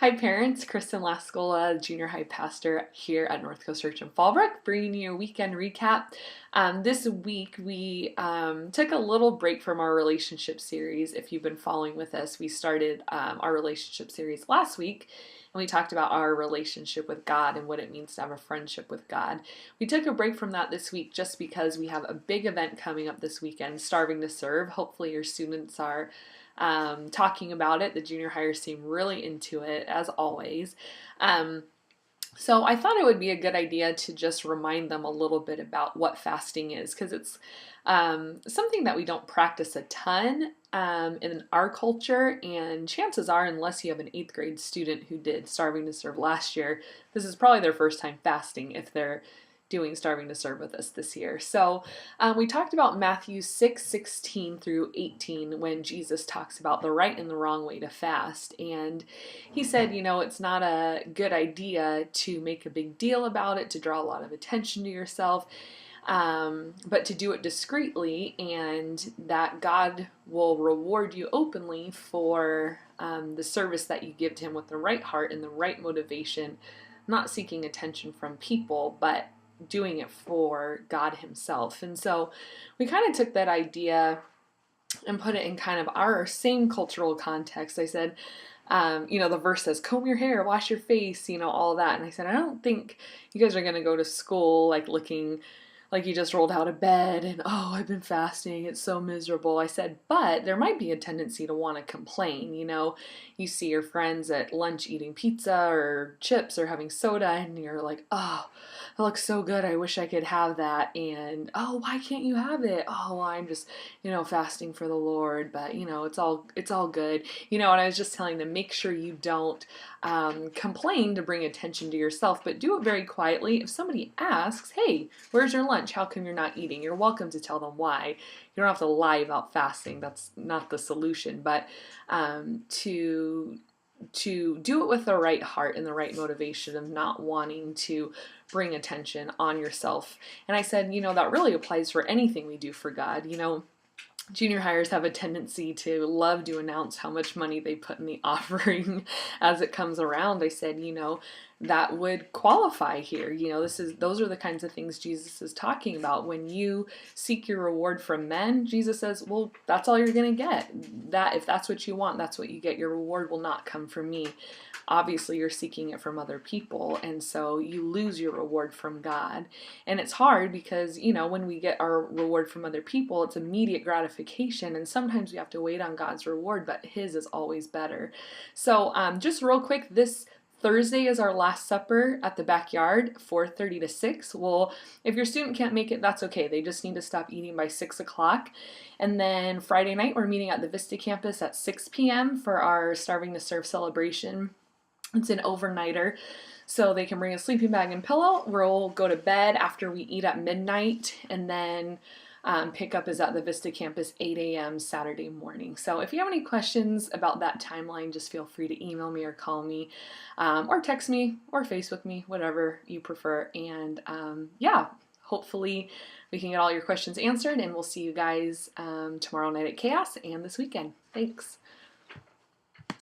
Hi parents, Kristen Lascola, junior high pastor here at North Coast Church in Fallbrook, bringing you a weekend recap. This week we took a little break from our relationship series. If you've been following with us, we started our relationship series last week and we talked about our relationship with God and what it means to have a friendship with God. We took a break from that this week just because we have a big event coming up this weekend, Starving to Serve. Hopefully your students are talking about it. The junior hires seem really into it, as always. So I thought it would be a good idea to just remind them a little bit about what fasting is, because it's something that we don't practice a ton in our culture, and chances are, unless you have an 8th grade student who did Starving to Serve last year, this is probably their first time fasting if they're doing Starving to Serve with us this year. So we talked about Matthew 6:16 through 18 when Jesus talks about the right and the wrong way to fast. And he said, it's not a good idea to make a big deal about it, to draw a lot of attention to yourself, but to do it discreetly, and that God will reward you openly for the service that you give to Him with the right heart and the right motivation, not seeking attention from people, but doing it for God Himself. And so we kind of took that idea and put it in kind of our same cultural context. I said, the verse says, comb your hair, wash your face, all that. And I said, I don't think you guys are going to go to school like looking like you just rolled out of bed and, oh, I've been fasting, it's so miserable. I said, but there might be a tendency to want to complain. You see your friends at lunch eating pizza or chips or having soda, and you're like, oh, that looks so good, I wish I could have that. And, oh, why can't you have it? Oh, well, I'm just, fasting for the Lord, but, it's all good. And I was just telling them, make sure you don't complain to bring attention to yourself, but do it very quietly. If somebody asks, hey, where's your lunch? How come you're not eating? You're welcome to tell them why. You don't have to lie about fasting. That's not the solution, but to do it with the right heart and the right motivation of not wanting to bring attention on yourself. And I said, that really applies for anything we do for God. Junior hires have a tendency to love to announce how much money they put in the offering as it comes around. I said, that would qualify here. Those are the kinds of things Jesus is talking about. When you seek your reward from men, Jesus says, well, that's all you're going to get. That if that's what you want, that's what you get. Your reward will not come from me. Obviously, you're seeking it from other people, and so you lose your reward from God. And it's hard because, when we get our reward from other people, it's immediate gratification, and sometimes we have to wait on God's reward, but His is always better. So just real quick, this Thursday is our Last Supper at the backyard, 4:30 to 6. Well, if your student can't make it, that's okay. They just need to stop eating by 6 o'clock. And then Friday night, we're meeting at the Vista campus at 6 p.m. for our Starving to Serve celebration. It's an overnighter, so they can bring a sleeping bag and pillow. We'll go to bed after we eat at midnight, and then pickup is at the Vista campus 8 a.m. Saturday morning. So if you have any questions about that timeline, just feel free to email me or call me, or text me or Facebook me, whatever you prefer. And hopefully we can get all your questions answered, and we'll see you guys tomorrow night at Chaos and this weekend. Thanks.